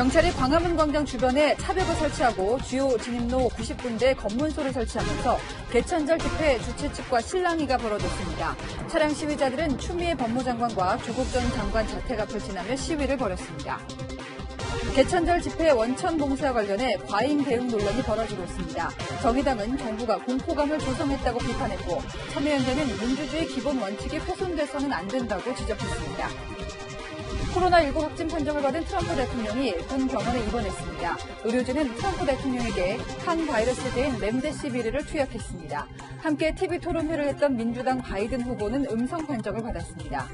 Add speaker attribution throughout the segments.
Speaker 1: 경찰이 광화문 광장 주변에 차벽을 설치하고 주요 진입로 90군데 검문소를 설치하면서 개천절 집회 주최 측과 실랑이가 벌어졌습니다. 차량 시위자들은 추미애 법무장관과 조국 전 장관 자택 앞을 지나며 시위를 벌였습니다. 개천절 집회 원천 봉쇄와 관련해 과잉 대응 논란이 벌어지고 있습니다. 정의당은 정부가 공포감을 조성했다고 비판했고 참여연대는 민주주의 기본 원칙이 훼손돼서는 안 된다고 지적했습니다. 코로나19 확진 판정을 받은 트럼프 대통령이 군 병원에 입원했습니다. 의료진은 트럼프 대통령에게 항바이러스제인 렘데시비르를 투약했습니다. 함께 TV 토론회를 했던 민주당 바이든 후보는 음성 판정을 받았습니다.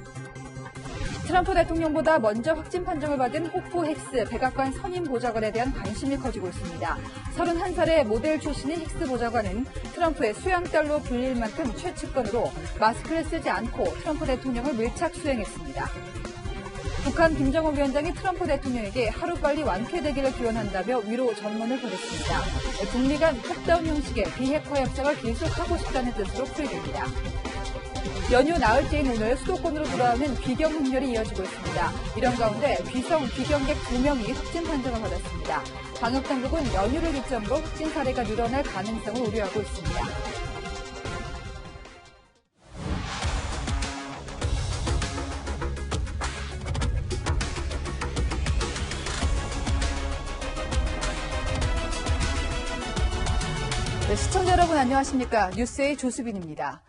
Speaker 1: 트럼프 대통령보다 먼저 확진 판정을 받은 호프 헥스 백악관 선임 보좌관에 대한 관심이 커지고 있습니다. 31살의 모델 출신인 헥스 보좌관은 트럼프의 수양딸로 불릴 만큼 최측근으로 마스크를 쓰지 않고 트럼프 대통령을 밀착 수행했습니다. 북한 김정은 위원장이 트럼프 대통령에게 하루빨리 완쾌되기를 기원한다며 위로 전문을 보냈습니다. 북미 간 탑다운 형식의 비핵화 협상을 계속하고 싶다는 뜻으로 풀이됩니다. 연휴 나흘째인 오늘 수도권으로 돌아오는 비경 행렬이 이어지고 있습니다. 이런 가운데 비경객 2명이 확진 판정을 받았습니다. 방역당국은 연휴를 기점으로 확진 사례가 늘어날 가능성을 우려하고 있습니다. 네, 시청자 여러분 안녕하십니까. 뉴스의 조수빈입니다.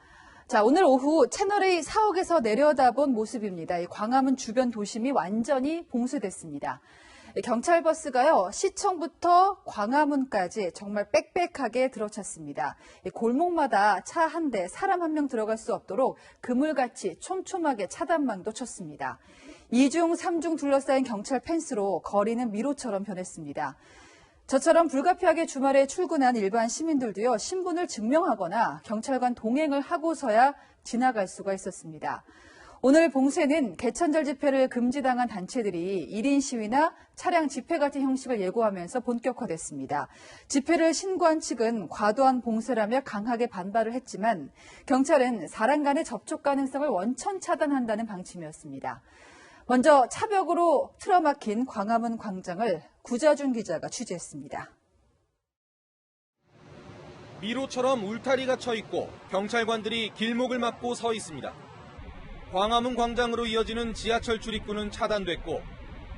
Speaker 1: 자, 오늘 오후 채널A 사옥에서 내려다본 모습입니다. 이 광화문 주변 도심이 완전히 봉쇄됐습니다. 경찰버스가요, 시청부터 광화문까지 정말 빽빽하게 들어찼습니다. 골목마다 차 한 대, 사람 한 명 들어갈 수 없도록 그물같이 촘촘하게 차단망도 쳤습니다. 2중, 3중 둘러싸인 경찰 펜스로 거리는 미로처럼 변했습니다. 저처럼 불가피하게 주말에 출근한 일반 시민들도요, 신분을 증명하거나 경찰관 동행을 하고서야 지나갈 수가 있었습니다. 오늘 봉쇄는 개천절 집회를 금지당한 단체들이 1인 시위나 차량 집회 같은 형식을 예고하면서 본격화됐습니다. 집회를 신고한 측은 과도한 봉쇄라며 강하게 반발을 했지만 경찰은 사람 간의 접촉 가능성을 원천 차단한다는 방침이었습니다. 먼저 차벽으로 틀어막힌 광화문 광장을 구자준 기자가 취재했습니다.
Speaker 2: 미로처럼 울타리가 쳐 있고 경찰관들이 길목을 막고 서 있습니다. 광화문 광장으로 이어지는 지하철 출입구는 차단됐고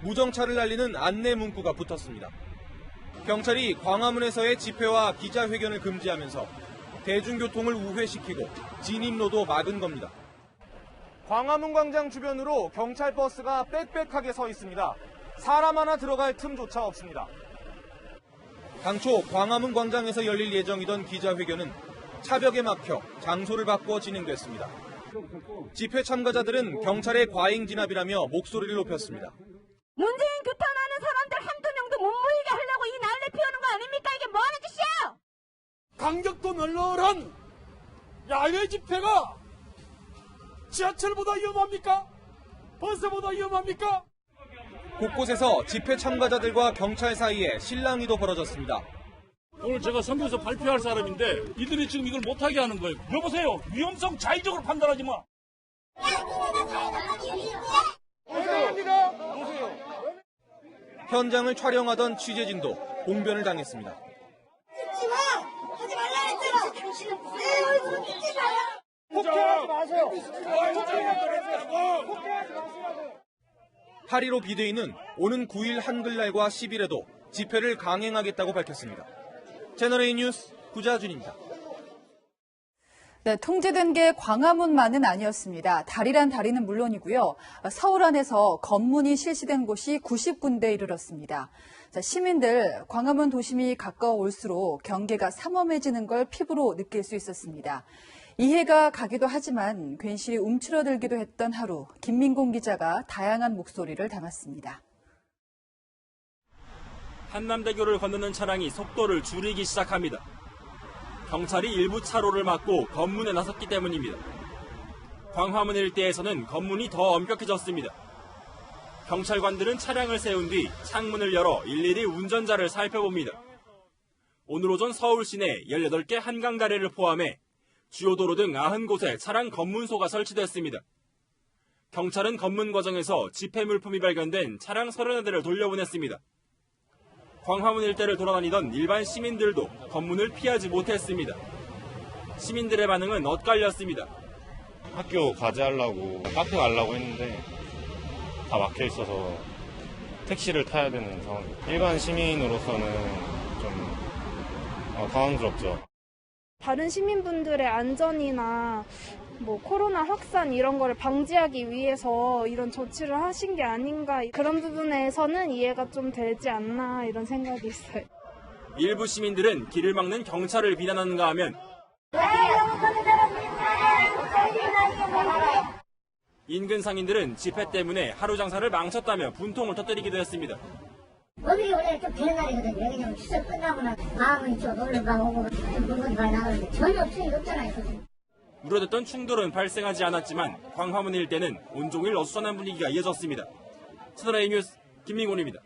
Speaker 2: 무정차를 날리는 안내 문구가 붙었습니다. 경찰이 광화문에서의 집회와 기자회견을 금지하면서 대중교통을 우회시키고 진입로도 막은 겁니다. 광화문 광장 주변으로 경찰 버스가 빽빽하게 서 있습니다. 사람 하나 들어갈 틈조차 없습니다. 당초 광화문 광장에서 열릴 예정이던 기자회견은 차벽에 막혀 장소를 바꿔 진행됐습니다. 집회 참가자들은 경찰의 과잉 진압이라며 목소리를 높였습니다.
Speaker 3: 문재인 규탄하는 사람들 한두 명도 못 모이게 하려고 이 난리 피우는 거 아닙니까? 이게 뭐하는 짓이야?
Speaker 4: 강력도 널널한 야외 집회가 지하철보다 위험합니까? 버스보다 위험합니까?
Speaker 2: 곳곳에서 집회 참가자들과 경찰 사이에 실랑이도 벌어졌습니다.
Speaker 5: 오늘 제가 선거에서 발표할 사람인데 이들이 지금 이걸 못하게 하는 거예요. 여보세요. 위험성 자의적으로 판단하지 마.
Speaker 2: 현장을 촬영하던 취재진도 봉변을 당했습니다.
Speaker 3: 찍지 마! 하지 말라 했잖아! 내 얼굴을 찍지 마요!
Speaker 4: 폭행하지 마세요.
Speaker 2: 8.15 비대위는 오는 9일 한글날과 10일에도 집회를 강행하겠다고 밝혔습니다. 채널A 뉴스 구자준입니다.
Speaker 1: 네, 통제된 게 광화문만은 아니었습니다. 다리란 다리는 물론이고요. 서울 안에서 검문이 실시된 곳이 90군데에 이르렀습니다. 자, 시민들 광화문 도심이 가까워올수록 경계가 삼엄해지는 걸 피부로 느낄 수 있었습니다. 이해가 가기도 하지만 괜시리 움츠러들기도 했던 하루, 김민공 기자가 다양한 목소리를 담았습니다.
Speaker 6: 한남대교를 건너는 차량이 속도를 줄이기 시작합니다. 경찰이 일부 차로를 막고 검문에 나섰기 때문입니다. 광화문 일대에서는 검문이 더 엄격해졌습니다. 경찰관들은 차량을 세운 뒤 창문을 열어 일일이 운전자를 살펴봅니다. 오늘 오전 서울 시내 18개 한강다리를 포함해 주요 도로 등 90곳에 차량 검문소가 설치됐습니다. 경찰은 검문 과정에서 집회 물품이 발견된 차량 30대를 돌려보냈습니다. 광화문 일대를 돌아다니던 일반 시민들도 검문을 피하지 못했습니다. 시민들의 반응은 엇갈렸습니다.
Speaker 7: 학교 과제하려고 카페 가려고 했는데 다 막혀 있어서 택시를 타야 되는 상황이에요. 일반 시민으로서는 좀 당황스럽죠.
Speaker 8: 다른 시민분들의 안전이나 코로나 확산 이런 거를 방지하기 위해서 이런 조치를 하신 게 아닌가, 그런 부분에서는 이해가 좀 되지 않나 이런 생각이 있어요.
Speaker 6: 일부 시민들은 길을 막는 경찰을 비난하는가 하면 인근 상인들은 집회 때문에 하루 장사를 망쳤다며 분통을 터뜨리기도 했습니다.
Speaker 9: 오늘이 원래 좀 비는 날이거든요. 왜냐면 추석 끝나고 나 마음은 좀 놀러가 오고 좀 물건이 많이 나가는데 전혀 수익이 없잖아요.
Speaker 6: 우려됐던 충돌은 발생하지 않았지만 광화문 일대는 온종일 어수선한 분위기가 이어졌습니다. 채널A 뉴스 김민곤입니다.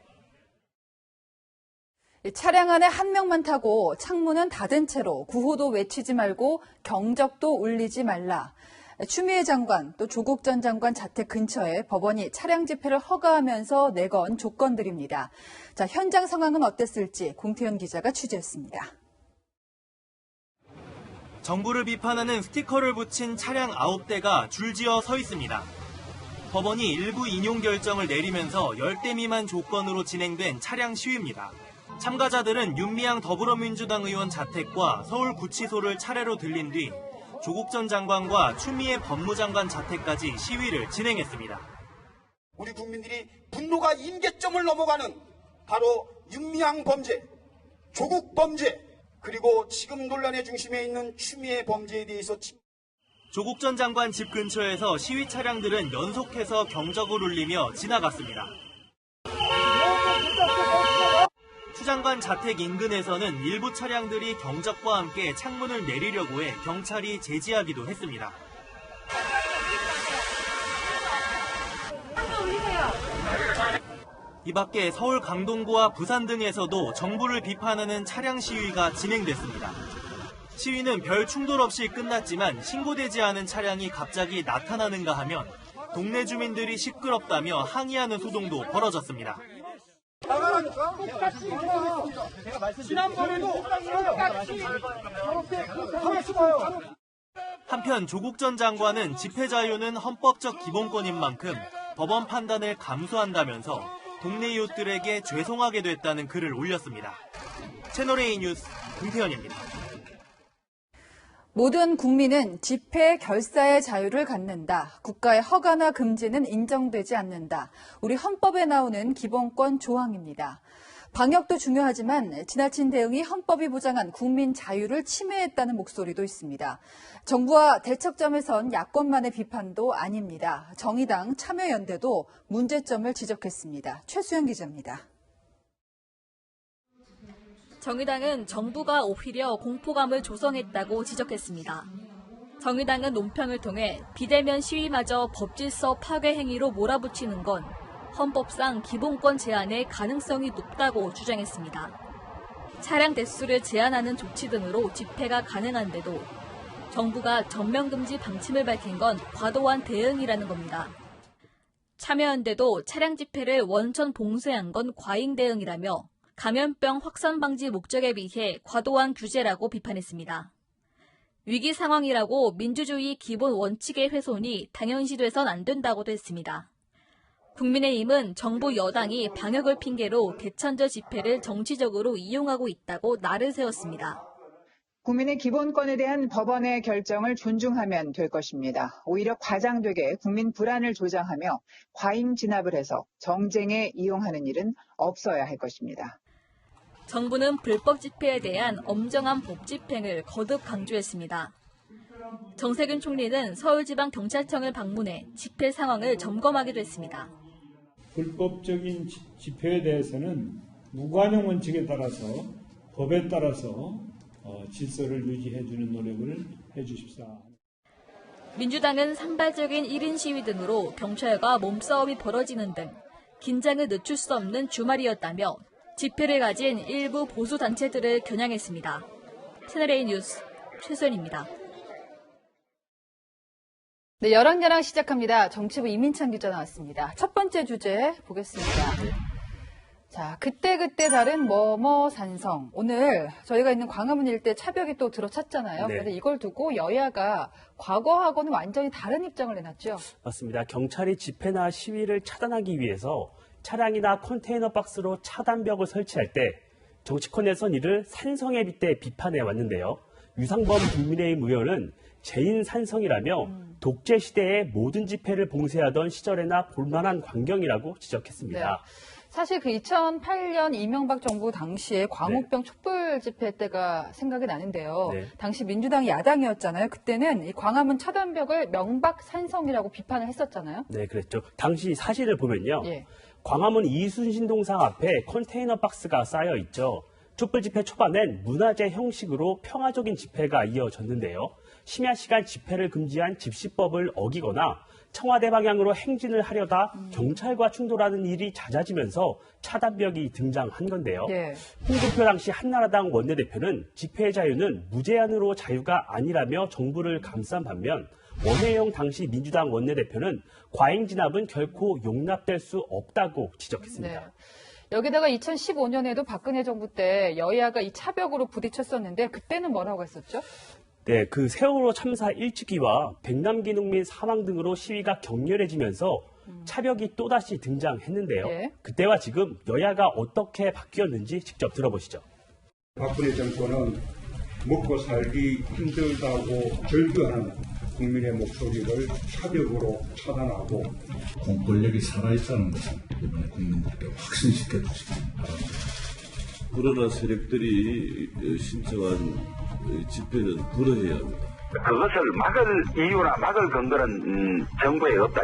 Speaker 1: 차량 안에 한 명만 타고 창문은 닫은 채로 구호도 외치지 말고 경적도 울리지 말라. 추미애 장관 또 조국 전 장관 자택 근처에 법원이 차량 집회를 허가하면서 내건 조건들입니다. 자, 현장 상황은 어땠을지 공태현 기자가 취재했습니다.
Speaker 10: 정부를 비판하는 스티커를 붙인 차량 9대가 줄지어 서 있습니다. 법원이 일부 인용 결정을 내리면서 10대 미만 조건으로 진행된 차량 시위입니다. 참가자들은 윤미향 더불어민주당 의원 자택과 서울구치소를 차례로 들린 뒤 조국 전 장관과 추미애 법무장관 자택까지 시위를 진행했습니다.
Speaker 4: 우리 국민들이 분노가 임계점을 넘어가는 바로 윤미향 범죄, 조국 범죄, 그리고 지금 논란의 중심에 있는 추미애 범죄에 대해서
Speaker 10: 조국 전 장관 집 근처에서 시위 차량들은 연속해서 경적을 울리며 지나갔습니다. 추 장관 자택 인근에서는 일부 차량들이 경적과 함께 창문을 내리려고 해 경찰이 제지하기도 했습니다. 이 밖에 서울 강동구와 부산 등에서도 정부를 비판하는 차량 시위가 진행됐습니다. 시위는 별 충돌 없이 끝났지만 신고되지 않은 차량이 갑자기 나타나는가 하면 동네 주민들이 시끄럽다며 항의하는 소동도 벌어졌습니다. 한편 조국 전 장관은 집회 자유는 헌법적 기본권인 만큼 법원 판단을 감수한다면서 동네 이웃들에게 죄송하게 됐다는 글을 올렸습니다. 채널A 뉴스 김태현입니다.
Speaker 1: 모든 국민은 집회, 결사의 자유를 갖는다. 국가의 허가나 금지는 인정되지 않는다. 우리 헌법에 나오는 기본권 조항입니다. 방역도 중요하지만 지나친 대응이 헌법이 보장한 국민 자유를 침해했다는 목소리도 있습니다. 정부와 대척점에선 야권만의 비판도 아닙니다. 정의당, 참여연대도 문제점을 지적했습니다. 최수영 기자입니다.
Speaker 11: 정의당은 정부가 오히려 공포감을 조성했다고 지적했습니다. 정의당은 논평을 통해 비대면 시위마저 법질서 파괴 행위로 몰아붙이는 건 헌법상 기본권 제한의 가능성이 높다고 주장했습니다. 차량 대수를 제한하는 조치 등으로 집회가 가능한데도 정부가 전면금지 방침을 밝힌 건 과도한 대응이라는 겁니다. 참여연대도 차량 집회를 원천 봉쇄한 건 과잉 대응이라며 감염병 확산 방지 목적에 비해 과도한 규제라고 비판했습니다. 위기 상황이라고 민주주의 기본 원칙의 훼손이 당연시돼선 안 된다고도 했습니다. 국민의힘은 정부 여당이 방역을 핑계로 개천절 집회를 정치적으로 이용하고 있다고 날을 세웠습니다.
Speaker 12: 국민의 기본권에 대한 법원의 결정을 존중하면 될 것입니다. 오히려 과장되게 국민 불안을 조장하며 과잉 진압을 해서 정쟁에 이용하는 일은 없어야 할 것입니다.
Speaker 11: 정부는 불법 집회에 대한 엄정한 법 집행을 거듭 강조했습니다. 정세균 총리는 서울지방경찰청을 방문해 집회 상황을 점검하기도 했습니다.
Speaker 13: 불법적인 집회에 대해서는 무관용 원칙에 따라서 법에 따라서 질서를 유지해주는 노력을 해주십사.
Speaker 11: 민주당은 산발적인 1인 시위 등으로 경찰과 몸싸움이 벌어지는 등 긴장을 늦출 수 없는 주말이었다며 집회를 가진 일부 보수단체들을 겨냥했습니다. 채널A 뉴스 최수연입니다.
Speaker 1: 네, 열왕야랑 시작합니다. 정치부 이민찬 기자 나왔습니다. 첫 번째 주제 보겠습니다. 자, 그때그때 다른 뭐뭐 산성. 오늘 저희가 있는 광화문 일대 차벽이 또 들어찼잖아요.
Speaker 14: 네.
Speaker 1: 그런데 이걸 두고 여야가 과거하고는 완전히 다른 입장을 내놨죠.
Speaker 14: 맞습니다. 경찰이 집회나 시위를 차단하기 위해서 차량이나 컨테이너 박스로 차단벽을 설치할 때 정치권에선 이를 산성에 빗대 비판해 왔는데요. 유상범 국민의힘 의원은 재인 산성이라며 독재 시대의 모든 집회를 봉쇄하던 시절에나 볼만한 광경이라고 지적했습니다.
Speaker 1: 네. 사실 그 2008년 이명박 정부 당시에 광우병 촛불 집회 때가 생각이 나는데요.
Speaker 14: 네.
Speaker 1: 당시 민주당이 야당이었잖아요. 그때는 이 광화문 차단벽을 명박산성이라고 비판을 했었잖아요.
Speaker 14: 네, 그랬죠. 당시 사실을 보면요.
Speaker 1: 예.
Speaker 14: 광화문 이순신동상 앞에 컨테이너 박스가 쌓여 있죠. 촛불 집회 초반엔 문화제 형식으로 평화적인 집회가 이어졌는데요. 심야 시간 집회를 금지한 집시법을 어기거나 청와대 방향으로 행진을 하려다 경찰과 충돌하는 일이 잦아지면서 차단벽이 등장한 건데요.
Speaker 1: 예.
Speaker 14: 홍준표 당시 한나라당 원내대표는 집회의 자유는 무제한으로 자유가 아니라며 정부를 감싼 반면 원혜영 당시 민주당 원내대표는 과잉 진압은 결코 용납될 수 없다고 지적했습니다.
Speaker 1: 네. 여기다가 2015년에도 박근혜 정부 때 여야가 이 차벽으로 부딪혔었는데 그때는 뭐라고 했었죠?
Speaker 14: 네, 그 세월호 참사 일찍이와 백남기 농민 사망 등으로 시위가 격렬해지면서 차벽이 또다시 등장했는데요.
Speaker 1: 예.
Speaker 14: 그때와 지금 여야가 어떻게 바뀌었는지 직접 들어보시죠.
Speaker 13: 박근혜 정권은 먹고 살기 힘들다고 절규하는 국민의 목소리를 차벽으로 차단하고
Speaker 15: 공권력이 살아있다는 것을 이번에 국민들께 확신시켜 주시기 바랍니다.
Speaker 16: 코로나 세력들이 신청한 집회는 불허해야 합니다.
Speaker 17: 그것을 막을 이유나 막을 근거는 정부에 없다.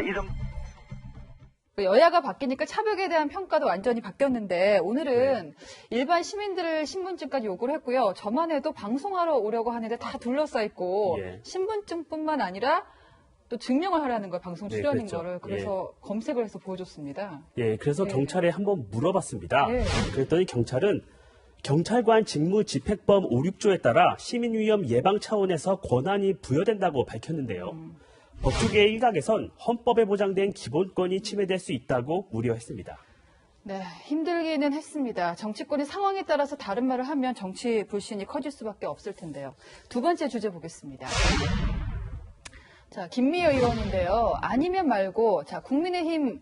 Speaker 1: 여야가 바뀌니까 차벽에 대한 평가도 완전히 바뀌었는데 오늘은 일반 시민들을 신분증까지 요구를 했고요. 저만 해도 방송하러 오려고 하는데 다 둘러싸 있고
Speaker 14: 예.
Speaker 1: 신분증뿐만 아니라 또 증명을 하라는 거예요. 방송 출연인
Speaker 14: 그렇죠.
Speaker 1: 거를. 그래서 검색을 해서 보여줬습니다.
Speaker 14: 예, 그래서
Speaker 1: 네.
Speaker 14: 경찰에 한번 물어봤습니다.
Speaker 1: 네.
Speaker 14: 그랬더니 경찰은 경찰관 직무집행법 5, 6조에 따라 시민위험 예방 차원에서 권한이 부여된다고 밝혔는데요. 법조계의 일각에선 헌법에 보장된 기본권이 침해될 수 있다고 우려했습니다.
Speaker 1: 네, 힘들기는 했습니다. 정치권의 상황에 따라서 다른 말을 하면 정치 불신이 커질 수밖에 없을 텐데요. 두 번째 주제 보겠습니다. 자, 김미애 의원인데요. 아니면 말고, 자, 국민의힘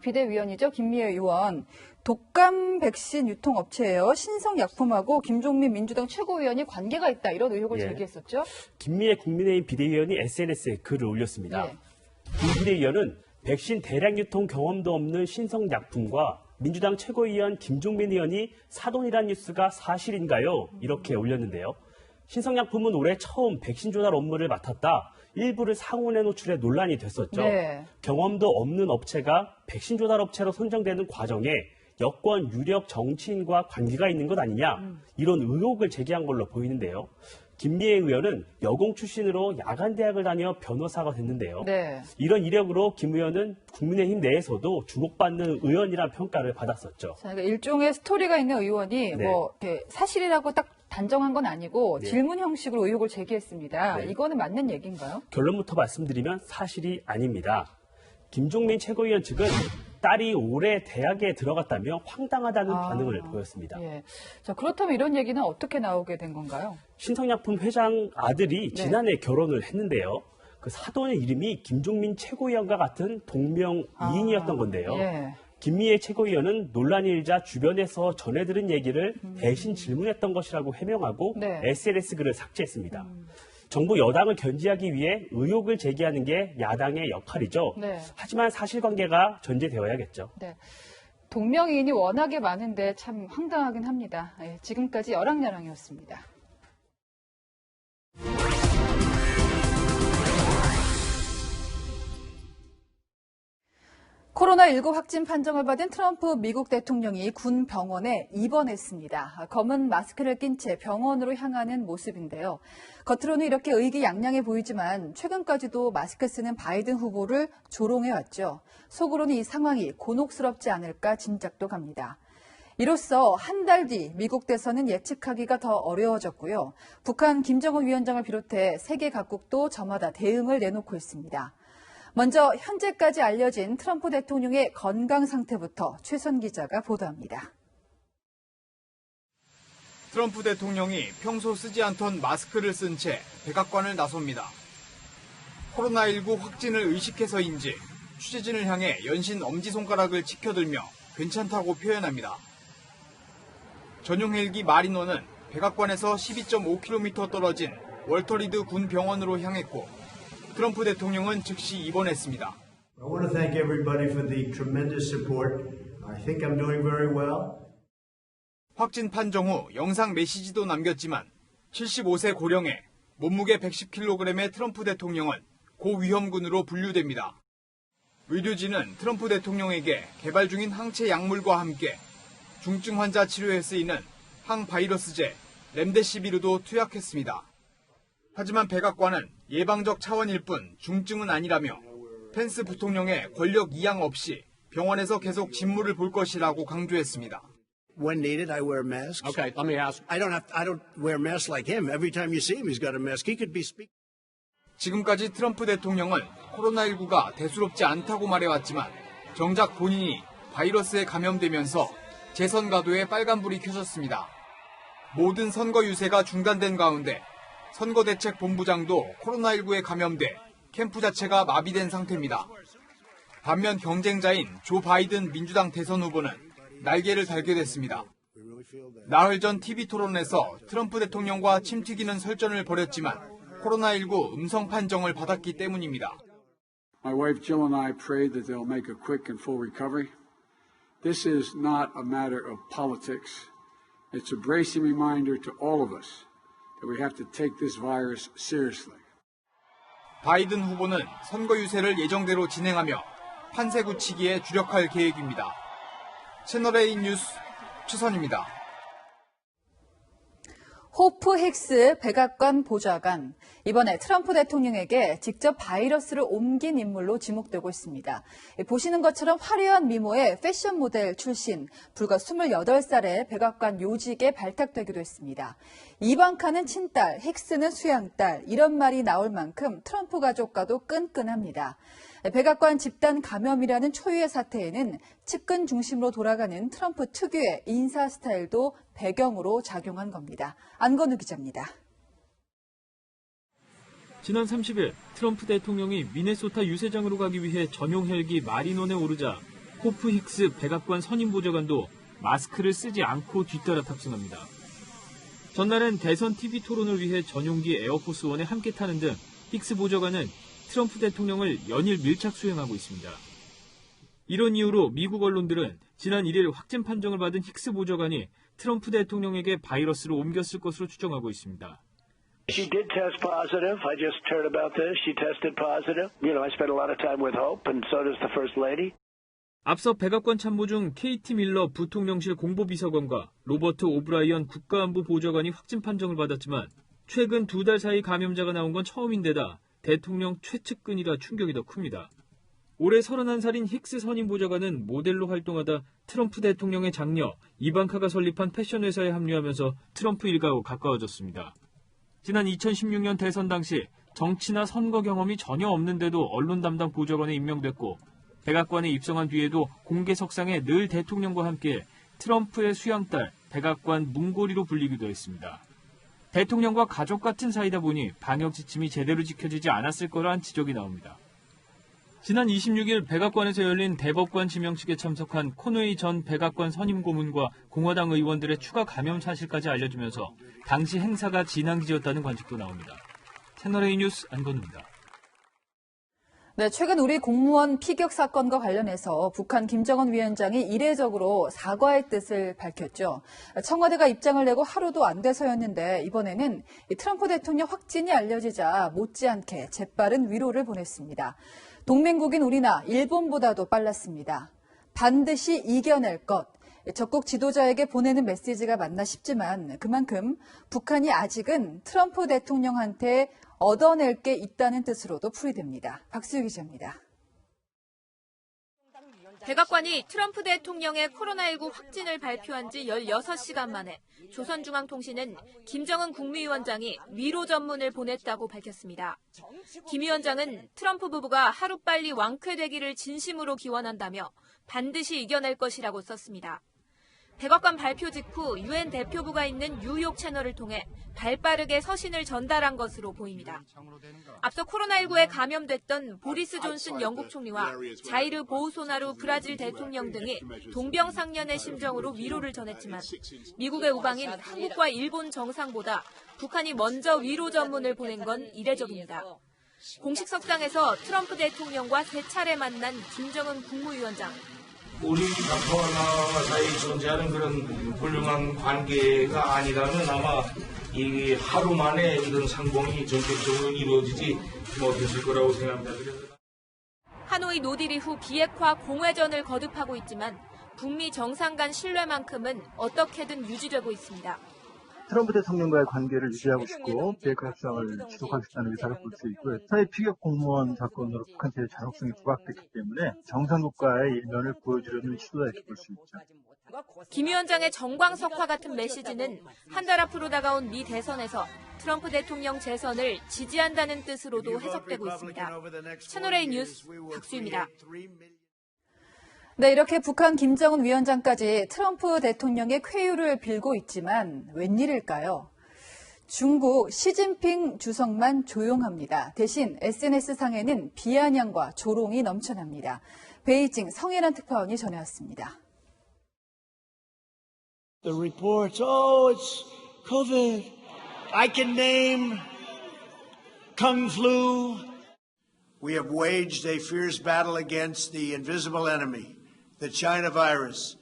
Speaker 1: 비대위원이죠. 김미애 의원. 독감 백신 유통업체예요. 신성약품하고 김종민 민주당 최고위원이 관계가 있다. 이런 의혹을
Speaker 14: 예.
Speaker 1: 제기했었죠.
Speaker 14: 김미애 국민의힘 비대위원이 SNS에 글을 올렸습니다.
Speaker 1: 예.
Speaker 14: 이 비대위원은 백신 대량 유통 경험도 없는 신성약품과 민주당 최고위원 김종민 의원이 사돈이란 뉴스가 사실인가요? 이렇게 올렸는데요. 신성약품은 올해 처음 백신 조달 업무를 맡았다. 일부를 상온에 노출해 논란이 됐었죠.
Speaker 1: 네.
Speaker 14: 경험도 없는 업체가 백신 조달 업체로 선정되는 과정에 여권 유력 정치인과 관계가 있는 것 아니냐 이런 의혹을 제기한 걸로 보이는데요. 김미애 의원은 여공 출신으로 야간대학을 다녀 변호사가 됐는데요.
Speaker 1: 네.
Speaker 14: 이런 이력으로 김 의원은 국민의힘 내에서도 주목받는 의원이라는 평가를 받았었죠.
Speaker 1: 자, 그러니까 일종의 스토리가 있는 의원이
Speaker 14: 네.
Speaker 1: 뭐 이렇게 사실이라고 딱 단정한 건 아니고
Speaker 14: 네.
Speaker 1: 질문 형식으로 의혹을 제기했습니다.
Speaker 14: 네.
Speaker 1: 이거는 맞는 얘기인가요?
Speaker 14: 결론부터 말씀드리면 사실이 아닙니다. 김종민 최고위원 측은 딸이 올해 대학에 들어갔다며 황당하다는 반응을 보였습니다.
Speaker 1: 예. 자, 그렇다면 이런 얘기는 어떻게 나오게 된 건가요?
Speaker 14: 신성약품 회장 아들이
Speaker 1: 네.
Speaker 14: 지난해 결혼을 했는데요. 그 사돈의 이름이 김종민 최고위원과 같은 동명이인이었던 건데요.
Speaker 1: 예.
Speaker 14: 김미애 최고위원은 논란이 일자 주변에서 전해 들은 얘기를 대신 질문했던 것이라고 해명하고
Speaker 1: 네.
Speaker 14: SNS 글을 삭제했습니다. 정부 여당을 견제하기 위해 의혹을 제기하는 게 야당의 역할이죠.
Speaker 1: 네.
Speaker 14: 하지만 사실관계가 전제되어야겠죠.
Speaker 1: 네. 동명이인이 워낙에 많은데 참 황당하긴 합니다. 예, 지금까지 여랑야랑이었습니다. 코로나19 확진 판정을 받은 트럼프 미국 대통령이 군 병원에 입원했습니다. 검은 마스크를 낀 채 병원으로 향하는 모습인데요. 겉으로는 이렇게 의기양양해 보이지만 최근까지도 마스크 쓰는 바이든 후보를 조롱해왔죠. 속으로는 이 상황이 곤혹스럽지 않을까 짐작도 갑니다. 이로써 한 달 뒤 미국 대선은 예측하기가 더 어려워졌고요. 북한 김정은 위원장을 비롯해 세계 각국도 저마다 대응을 내놓고 있습니다. 먼저 현재까지 알려진 트럼프 대통령의 건강 상태부터 최선 기자가 보도합니다.
Speaker 18: 트럼프 대통령이 평소 쓰지 않던 마스크를 쓴 채 백악관을 나섭니다. 코로나19 확진을 의식해서인지 취재진을 향해 연신 엄지손가락을 치켜들며 괜찮다고 표현합니다. 전용 헬기 마리노는 백악관에서 12.5km 떨어진 월터 리드 군 병원으로 향했고 트럼프 대통령은 즉시 입원했습니다.
Speaker 19: I want to thank everybody for the tremendous support. I think I'm doing very well.
Speaker 18: 확진 판정 후 영상 메시지도 남겼지만 75세 고령에 몸무게 110kg의 트럼프 대통령은 고위험군으로 분류됩니다. 의료진은 트럼프 대통령에게 개발 중인 항체 약물과 함께 중증 환자 치료에 쓰이는 항바이러스제 렘데시비르도 투약했습니다. 하지만 백악관은 예방적 차원일 뿐 중증은 아니라며 펜스 부통령의 권력 이양 없이 병원에서 계속 직무를 볼 것이라고 강조했습니다.
Speaker 20: When needed, I wear masks. Okay, let me ask. I don't wear masks like him. Every time you see him, he's got a mask. He could be speaking.
Speaker 18: 지금까지 트럼프 대통령은 코로나19가 대수롭지 않다고 말해왔지만 정작 본인이 바이러스에 감염되면서 재선 가도에 빨간불이 켜졌습니다. 모든 선거 유세가 중단된 가운데 선거대책본부장도 코로나19에 감염돼 캠프 자체가 마비된 상태입니다. 반면 경쟁자인 조 바이든 민주당 대선 후보는 날개를 달게 됐습니다. 나흘 전 TV 토론에서 트럼프 대통령과 침 튀기는 설전을 벌였지만 코로나19 음성 판정을 받았기 때문입니다.
Speaker 21: My wife Jill and I pray that they'll make a quick and full recovery. This is not a matter of politics. It's a bracing reminder to all of us that we have to take this virus seriously.
Speaker 18: 바이든 후보는 선거 유세를 예정대로 진행하며 판세 굳히기에 주력할 계획입니다. 채널A 뉴스 최선입니다.
Speaker 1: 호프 힉스 백악관 보좌관, 이번에 트럼프 대통령에게 직접 바이러스를 옮긴 인물로 지목되고 있습니다. 보시는 것처럼 화려한 미모의 패션 모델 출신, 불과 28살의 백악관 요직에 발탁되기도 했습니다. 이방카는 친딸, 힉스는 수양딸, 이런 말이 나올 만큼 트럼프 가족과도 끈끈합니다. 백악관 집단 감염이라는 초유의 사태에는 측근 중심으로 돌아가는 트럼프 특유의 인사 스타일도 배경으로 작용한 겁니다. 안건우 기자입니다.
Speaker 6: 지난 30일 트럼프 대통령이 미네소타 유세장으로 가기 위해 전용 헬기 마리논에 오르자 호프 힉스 백악관 선임보좌관도 마스크를 쓰지 않고 뒤따라 탑승합니다. 전날엔 대선 TV 토론을 위해 전용기 에어포스원에 함께 타는 등 힉스 보좌관은 트럼프 대통령을 연일 밀착 수행하고 있습니다. 이런 이유로 미국 언론들은 지난 1일 확진 판정을 받은 힉스 보좌관이 트럼프 대통령에게 바이러스를 옮겼을 것으로 추정하고 있습니다.
Speaker 22: She did test positive. I just heard about this. She tested positive. You know, I spent a lot of time with Hope, and so does the First Lady.
Speaker 6: 앞서 백악관 참모 중 KT 밀러 부통령실 공보비서관과 로버트 오브라이언 국가안보 보좌관이 확진 판정을 받았지만 최근 2달 사이 감염자가 나온 건 처음인데다 대통령 최측근이라 충격이 더 큽니다. 올해 31살인 힉스 선임보좌관은 모델로 활동하다 트럼프 대통령의 장녀 이방카가 설립한 패션 회사에 합류하면서 트럼프 일가와 가까워졌습니다. 지난 2016년 대선 당시 정치나 선거 경험이 전혀 없는데도 언론 담당 보좌관에 임명됐고 백악관에 입성한 뒤에도 공개석상에 늘 대통령과 함께 트럼프의 수양딸 백악관 문고리로 불리기도 했습니다. 대통령과 가족 같은 사이다 보니 방역 지침이 제대로 지켜지지 않았을 거란 지적이 나옵니다. 지난 26일 백악관에서 열린 대법관 지명식에 참석한 코노이 전 백악관 선임 고문과 공화당 의원들의 추가 감염 사실까지 알려주면서 당시 행사가 진앙지였다는 관측도 나옵니다. 채널A 뉴스 안건우입니다.
Speaker 1: 네, 최근 우리 공무원 피격 사건과 관련해서 북한 김정은 위원장이 이례적으로 사과의 뜻을 밝혔죠. 청와대가 입장을 내고 하루도 안 돼서였는데 이번에는 트럼프 대통령 확진이 알려지자 못지않게 재빠른 위로를 보냈습니다. 동맹국인 우리나 일본보다도 빨랐습니다. 반드시 이겨낼 것. 적국 지도자에게 보내는 메시지가 맞나 싶지만 그만큼 북한이 아직은 트럼프 대통령한테 얻어낼 게 있다는 뜻으로도 풀이됩니다. 박수유 기자입니다.
Speaker 23: 백악관이 트럼프 대통령의 코로나19 확진을 발표한 지 16시간 만에 조선중앙통신은 김정은 국무위원장이 위로 전문을 보냈다고 밝혔습니다. 김 위원장은 트럼프 부부가 하루빨리 왕쾌되기를 진심으로 기원한다며 반드시 이겨낼 것이라고 썼습니다. 백악관 발표 직후 유엔 대표부가 있는 뉴욕 채널을 통해 발빠르게 서신을 전달한 것으로 보입니다. 앞서 코로나19에 감염됐던 보리스 존슨 영국 총리와 자이르 보우소나루 브라질 대통령 등이 동병상련의 심정으로 위로를 전했지만 미국의 우방인 한국과 일본 정상보다 북한이 먼저 위로 전문을 보낸 건 이례적입니다. 공식 석상에서 트럼프 대통령과 세 차례 만난 김정은 국무위원장.
Speaker 2: 우리 남북한 사이에 존재하는 그런 훌륭한 관계가 아니라면 아마 이 하루 만에 이런 상봉이 전격적으로 이루어지지 못했을 거라고 생각합니다.
Speaker 23: 하노이 노딜 이후 비핵화 공회전을 거듭하고 있지만 북미 정상 간 신뢰만큼은 어떻게든 유지되고 있습니다.
Speaker 3: 트럼프 대통령과의 관계를 유지하고 싶고 비핵화 협상을 지속하겠다는 의사를 볼 수 있고요. 사회 피격 공무원 사건으로 북한 체제 잔혹성이 부각됐기 때문에 정상국가의 일면을 보여주려는 시도다 이렇게 볼 수 있죠.
Speaker 23: 김 위원장의 정광석화 같은 메시지는 한 달 앞으로 다가온 미 대선에서 트럼프 대통령 재선을 지지한다는 뜻으로도 해석되고 있습니다. 채널A 뉴스 박수입니다.
Speaker 1: 네, 이렇게 북한 김정은 위원장까지 트럼프 대통령의 쾌유를 빌고 있지만 웬일일까요? 중국 시진핑 주석만 조용합니다. 대신 SNS상에는 비아냥과 조롱이 넘쳐납니다. 베이징 성혜란 특파원이 전해왔습니다.
Speaker 5: The reports, oh, it's COVID. I can name Kung Flu.
Speaker 19: We have waged a fierce battle against the invisible enemy, the China virus.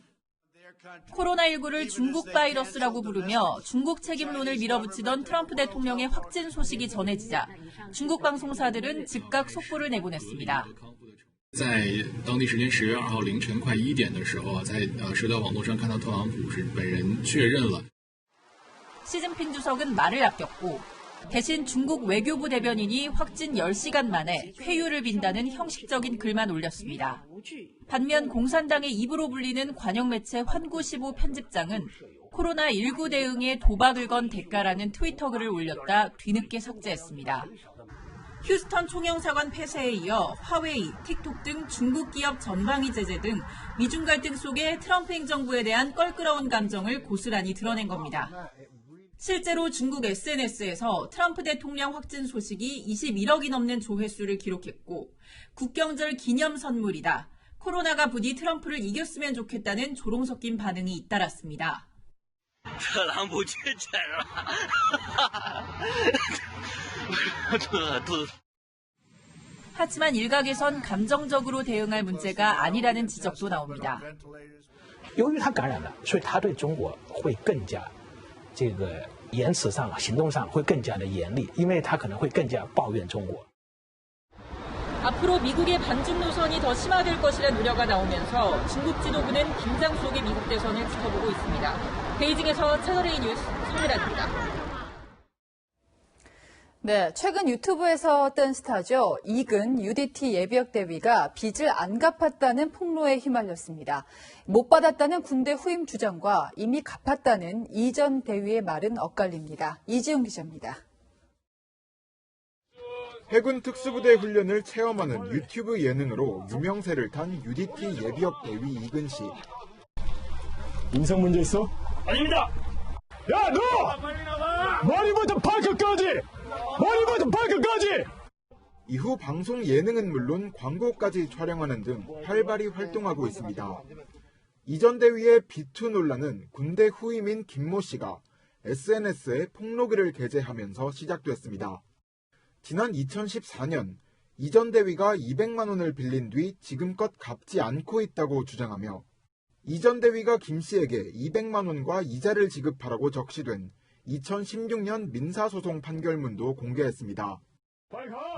Speaker 24: 코로나19를 중국 바이러스라고 부르며 중국 책임론을 밀어붙이던 트럼프 대통령의 확진 소식이 전해지자 중국 방송사들은 즉각 속보를 내보냈습니다.
Speaker 25: 在当地时间10月2号凌晨快1点的时候，在社交网络上看到特朗普是本人确认了。
Speaker 24: 시진핑 주석은 말을 아꼈고 대신 중국 외교부 대변인이 확진 10시간 만에 쾌유를 빈다는 형식적인 글만 올렸습니다. 반면 공산당의 입으로 불리는 관영매체 환구시보 편집장은 코로나19 대응에 도박을 건 대가라는 트위터 글을 올렸다 뒤늦게 삭제했습니다. 휴스턴 총영사관 폐쇄에 이어 화웨이, 틱톡 등 중국 기업 전방위 제재 등 미중 갈등 속에 트럼프 행정부에 대한 껄끄러운 감정을 고스란히 드러낸 겁니다. 실제로 중국 SNS에서 트럼프 대통령 확진 소식이 21억이 넘는 조회수를 기록했고 국경절 기념 선물이다. 코로나가 부디 트럼프를 이겼으면 좋겠다는 조롱 섞인 반응이 잇따랐습니다.
Speaker 5: 特朗普确诊了。
Speaker 24: 하지만 일각에선 감정적으로 대응할 문제가 아니라는 지적도 나옵니다.
Speaker 26: 由于他感染了，所以他对中国会更加这个言辞上、行动上会更加的严厉，因为他可能会更加抱怨中国。
Speaker 24: 앞으로 미국의 반중 노선이 더 심화될 것이라는 우려가 나오면서 중국 지도부는 긴장 속의 미국 대선을 지켜보고 있습니다. 베이징에서 채널A 뉴스 송혜란입니다.
Speaker 1: 네, 최근 유튜브에서 뜬 스타죠. 이근 UDT 예비역 대위가 빚을 안 갚았다는 폭로에 휘말렸습니다. 못 받았다는 군대 후임 주장과 이미 갚았다는 이전 대위의 말은 엇갈립니다. 이지용 기자입니다.
Speaker 27: 해군 특수부대 훈련을 체험하는 유튜브 예능으로 유명세를 탄 UDT 예비역 대위 이근 씨.
Speaker 28: 인성 문제 있어?
Speaker 27: 아닙니다.
Speaker 28: 야, 너! 머리부터 발끝까지! 머리부터 발끝까지!
Speaker 27: 이후 방송 예능은 물론 광고까지 촬영하는 등 활발히 활동하고 있습니다. 이전 대위의 비투 논란은 군대 후임인 김모 씨가 SNS에 폭로글을 게재하면서 시작됐습니다. 지난 2014년 이전 대위가 200만 원을 빌린 뒤 지금껏 갚지 않고 있다고 주장하며 이전 대위가 김 씨에게 200만 원과 이자를 지급하라고 적시된 2016년 민사소송 판결문도 공개했습니다.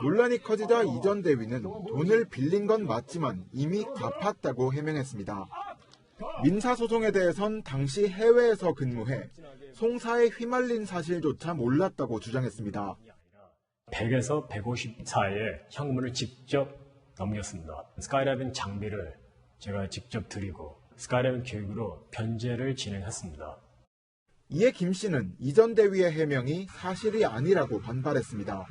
Speaker 27: 논란이 커지자 이전 대위는 돈을 빌린 건 맞지만 이미 갚았다고 해명했습니다. 민사소송에 대해선 당시 해외에서 근무해 송사에 휘말린 사실조차 몰랐다고 주장했습니다.
Speaker 28: 100에서 150사의 현금을 직접 넘겼습니다. 스카이라이빙 장비를 제가 직접 드리고 스카이라이빙 교육으로 변제를 진행했습니다.
Speaker 27: 이에 김 씨는 이전 대위의 해명이 사실이 아니라고 반발했습니다.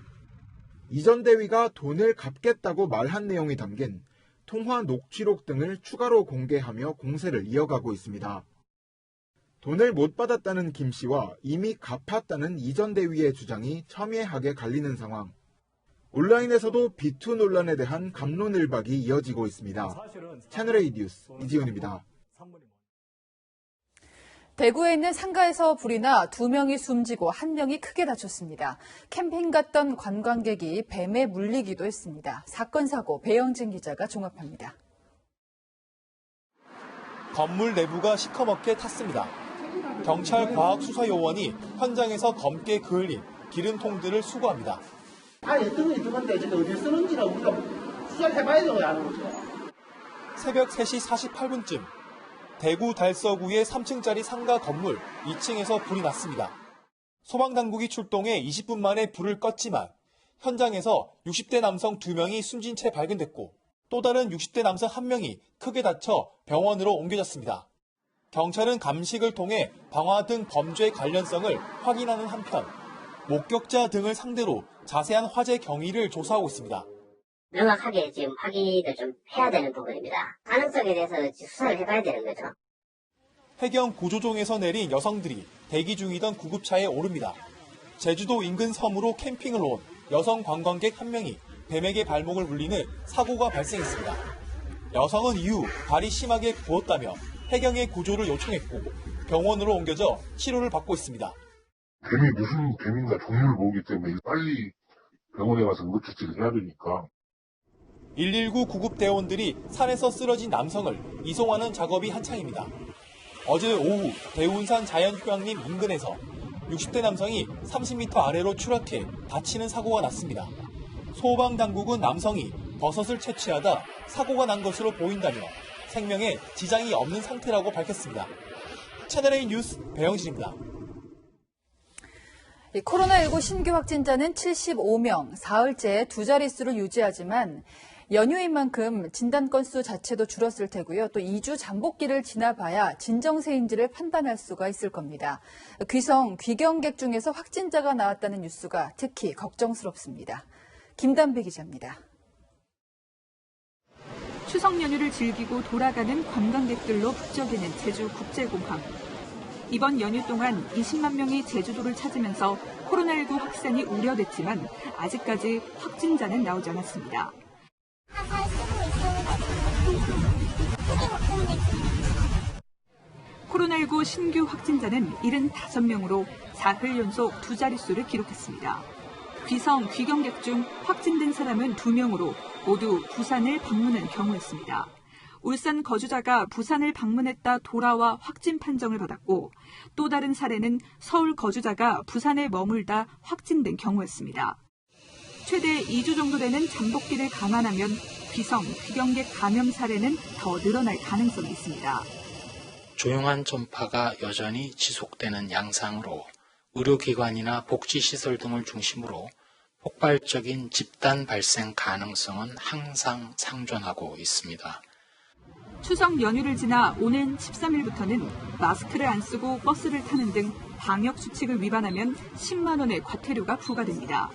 Speaker 27: 이전 대위가 돈을 갚겠다고 말한 내용이 담긴 통화 녹취록 등을 추가로 공개하며 공세를 이어가고 있습니다. 돈을 못 받았다는 김 씨와 이미 갚았다는 이 전 대위의 주장이 첨예하게 갈리는 상황. 온라인에서도 비투 논란에 대한 갑론을박이 이어지고 있습니다. 채널A 뉴스 이지훈입니다.
Speaker 1: 대구에 있는 상가에서 불이 나 2명이 숨지고 1명이 크게 다쳤습니다. 캠핑 갔던 관광객이 뱀에 물리기도 했습니다. 사건 사고 배영진 기자가 종합합니다.
Speaker 4: 건물 내부가 시커멓게 탔습니다. 경찰 과학수사요원이 현장에서 검게 그을린 기름통들을 수거합니다.
Speaker 7: 어떤 게 들어간데 지금 어디에 쓰는지를 우리가 수사를 해봐야 되는 거야, 하는 거죠.
Speaker 4: 새벽 3시 48분쯤 대구 달서구의 3층짜리 상가 건물 2층에서 불이 났습니다. 소방당국이 출동해 20분 만에 불을 껐지만 현장에서 60대 남성 2명이 숨진 채 발견됐고 또 다른 60대 남성 1명이 크게 다쳐 병원으로 옮겨졌습니다. 경찰은 감식을 통해 방화 등 범죄 관련성을 확인하는 한편 목격자 등을 상대로 자세한 화재 경위를 조사하고 있습니다.
Speaker 8: 명확하게 지금 확인을 좀 해야 되는 부분입니다. 가능성에 대해서 수사를 해봐야 되는 거죠.
Speaker 4: 해경 구조종에서 내린 여성들이 대기 중이던 구급차에 오릅니다. 제주도 인근 섬으로 캠핑을 온 여성 관광객 1명이 뱀에게 발목을 물리는 사고가 발생했습니다. 여성은 이후 발이 심하게 부었다며 해경에 구조를 요청했고 병원으로 옮겨져 치료를 받고 있습니다.
Speaker 9: 뱀이 무슨 뱀인가 종류를 모르기 때문에 빨리 병원에 가서 응급처치를 해야 되니까.
Speaker 4: 119 구급대원들이 산에서 쓰러진 남성을 이송하는 작업이 한창입니다. 어제 오후 대운산 자연휴양림 인근에서 60대 남성이 30m 아래로 추락해 다치는 사고가 났습니다. 소방당국은 남성이 버섯을 채취하다 사고가 난 것으로 보인다며 생명에 지장이 없는 상태라고 밝혔습니다. 채널A 뉴스 배영진입니다.
Speaker 1: 코로나19 신규 확진자는 75명, 사흘째 두 자릿수를 유지하지만 연휴인 만큼 진단 건수 자체도 줄었을 테고요. 또 2주 잠복기를 지나봐야 진정세인지를 판단할 수가 있을 겁니다. 귀경객 중에서 확진자가 나왔다는 뉴스가 특히 걱정스럽습니다. 김담비 기자입니다.
Speaker 10: 추석 연휴를 즐기고 돌아가는 관광객들로 북적이는 제주국제공항. 이번 연휴 동안 20만 명이 제주도를 찾으면서 코로나19 확산이 우려됐지만 아직까지 확진자는 나오지 않았습니다. 코로나19 신규 확진자는 75명으로 사흘 연속 두 자릿수를 기록했습니다. 귀경객 중 확진된 사람은 2명으로 모두 부산을 방문한 경우였습니다. 울산 거주자가 부산을 방문했다 돌아와 확진 판정을 받았고 또 다른 사례는 서울 거주자가 부산에 머물다 확진된 경우였습니다. 최대 2주 정도 되는 잠복기를 감안하면 귀경객 감염 사례는 더 늘어날 가능성이 있습니다.
Speaker 11: 조용한 전파가 여전히 지속되는 양상으로 의료기관이나 복지시설 등을 중심으로 폭발적인 집단 발생 가능성은 항상 상존하고 있습니다.
Speaker 10: 추석 연휴를 지나 오는 13일부터는 마스크를 안 쓰고 버스를 타는 등 방역 수칙을 위반하면 10만 원의 과태료가 부과됩니다.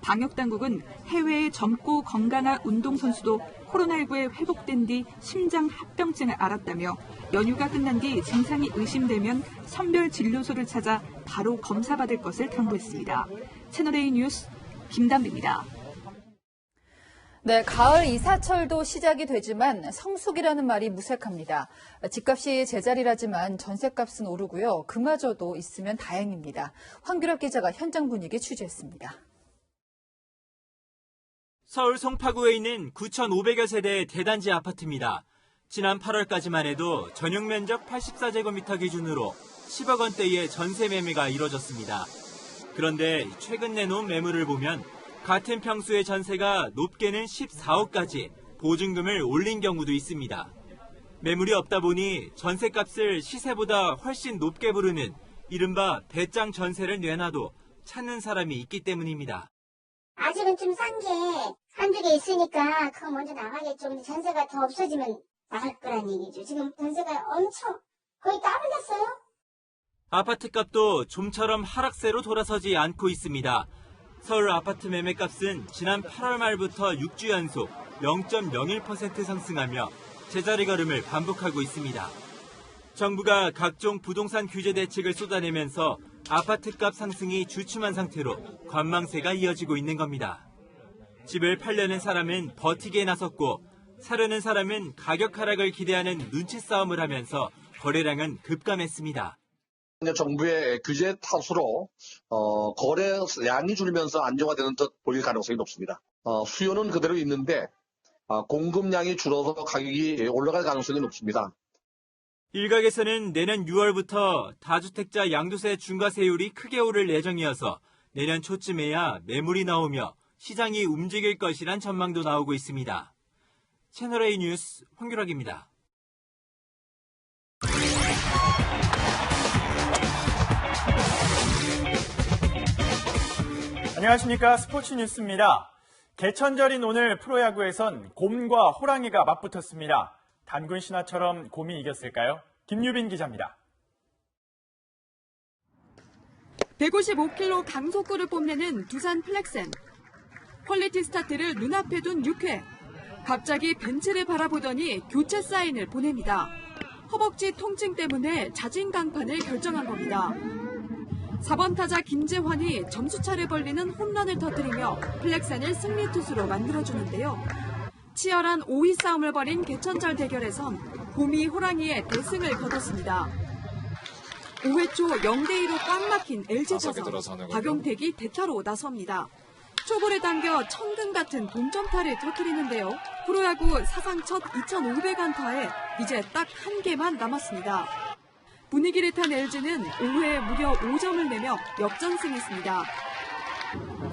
Speaker 10: 방역당국은 해외의 젊고 건강한 운동선수도 코로나19에 회복된 뒤 심장 합병증을 앓았다며 연휴가 끝난 뒤 증상이 의심되면 선별 진료소를 찾아 바로 검사받을 것을 당부했습니다. 채널A 뉴스 김담비입니다.
Speaker 1: 네, 가을 이사철도 시작이 되지만 성수기라는 말이 무색합니다. 집값이 제자리라지만 전셋값은 오르고요. 그마저도 있으면 다행입니다. 황규락 기자가 현장 분위기 취재했습니다.
Speaker 6: 서울 송파구에 있는 9,500여 세대의 대단지 아파트입니다. 지난 8월까지만 해도 전용 면적 84제곱미터 기준으로 10억 원대의 전세 매매가 이뤄졌습니다. 그런데 최근 내놓은 매물을 보면 같은 평수의 전세가 높게는 14억까지 보증금을 올린 경우도 있습니다. 매물이 없다 보니 전세값을 시세보다 훨씬 높게 부르는 이른바 배짱 전세를 내놔도 찾는 사람이 있기 때문입니다.
Speaker 12: 아직은 좀 싼 게 한두 개 있으니까 그거 먼저 나가겠죠. 근데 전세가 더 없어지면 나갈 거란 얘기죠. 지금 전세가 엄청 거의 더블 났어요.
Speaker 6: 아파트값도 좀처럼 하락세로 돌아서지 않고 있습니다. 서울 아파트 매매값은 지난 8월 말부터 6주 연속 0.01% 상승하며 제자리 걸음을 반복하고 있습니다. 정부가 각종 부동산 규제 대책을 쏟아내면서 아파트값 상승이 주춤한 상태로 관망세가 이어지고 있는 겁니다. 집을 팔려는 사람은 버티기에 나섰고 사려는 사람은 가격 하락을 기대하는 눈치 싸움을 하면서 거래량은 급감했습니다.
Speaker 13: 정부의 규제 탓으로 거래량이 줄면서 안정화되는 듯 보일 가능성이 높습니다. 수요는 그대로 있는데 공급량이 줄어서 가격이 올라갈 가능성이 높습니다.
Speaker 6: 일각에서는 내년 6월부터 다주택자 양도세 중과세율이 크게 오를 예정이어서 내년 초쯤에야 매물이 나오며 시장이 움직일 것이란 전망도 나오고 있습니다. 채널A 뉴스 황규락입니다.
Speaker 14: 안녕하십니까. 스포츠 뉴스입니다. 개천절인 오늘 프로야구에선 곰과 호랑이가 맞붙었습니다. 단군 신화처럼 곰이 이겼을까요? 김유빈 기자입니다.
Speaker 15: 155km 강속구를 뽐내는 두산 플렉센. 퀄리티 스타트를 눈앞에 둔 6회. 갑자기 벤치를 바라보더니 교체 사인을 보냅니다. 허벅지 통증 때문에 자진 강판을 결정한 겁니다. 4번 타자 김재환이 점수차를 벌리는 홈런을 터뜨리며 플렉센을 승리 투수로 만들어주는데요. 치열한 5위 싸움을 벌인 개천절 대결에선 곰이 호랑이의 대승을 거뒀습니다. 5회 초 0대2로 꽉 막힌 LG 타선 박용택이 대타로 나섭니다. 초볼에 당겨 천금 같은 동점타를 터뜨리는데요. 프로야구 사상 첫 2,500안타에 이제 딱 한 개만 남았습니다. 분위기를 탄 LG는 5회에 무려 5점을 내며 역전승했습니다.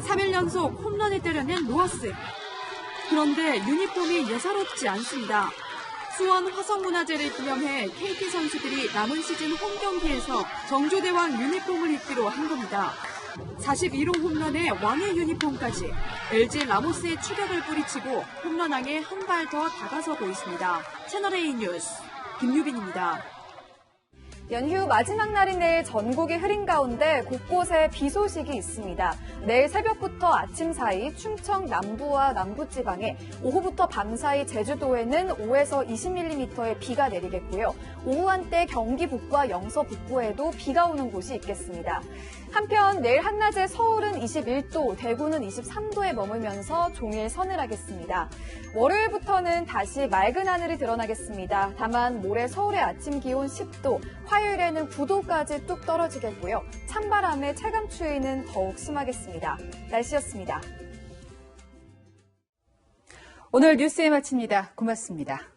Speaker 15: 3일 연속 홈런을 때려낸 로하스. 그런데 유니폼이 예사롭지 않습니다. 수원 화성문화재를 기념해 KT 선수들이 남은 시즌 홈경기에서 정조대왕 유니폼을 입기로 한 겁니다. 41호 홈런에 왕의 유니폼까지 LG 라모스의 추격을 뿌리치고 홈런왕에 한 발 더 다가서고 있습니다. 채널A 뉴스 김유빈입니다.
Speaker 16: 연휴 마지막 날인 내일 전국이 흐린 가운데 곳곳에 비 소식이 있습니다. 내일 새벽부터 아침 사이 충청 남부와 남부지방에, 오후부터 밤 사이 제주도에는 5에서 20mm의 비가 내리겠고요. 오후 한때 경기 북부와 영서 북부에도 비가 오는 곳이 있겠습니다. 한편 내일 한낮에 서울은 21도, 대구는 23도에 머물면서 종일 서늘하겠습니다. 월요일부터는 다시 맑은 하늘이 드러나겠습니다. 다만 모레 서울의 아침 기온 10도, 화요일에는 9도까지 뚝 떨어지겠고요. 찬바람에 체감 추위는 더욱 심하겠습니다. 날씨였습니다.
Speaker 1: 오늘 뉴스에 마칩니다. 고맙습니다.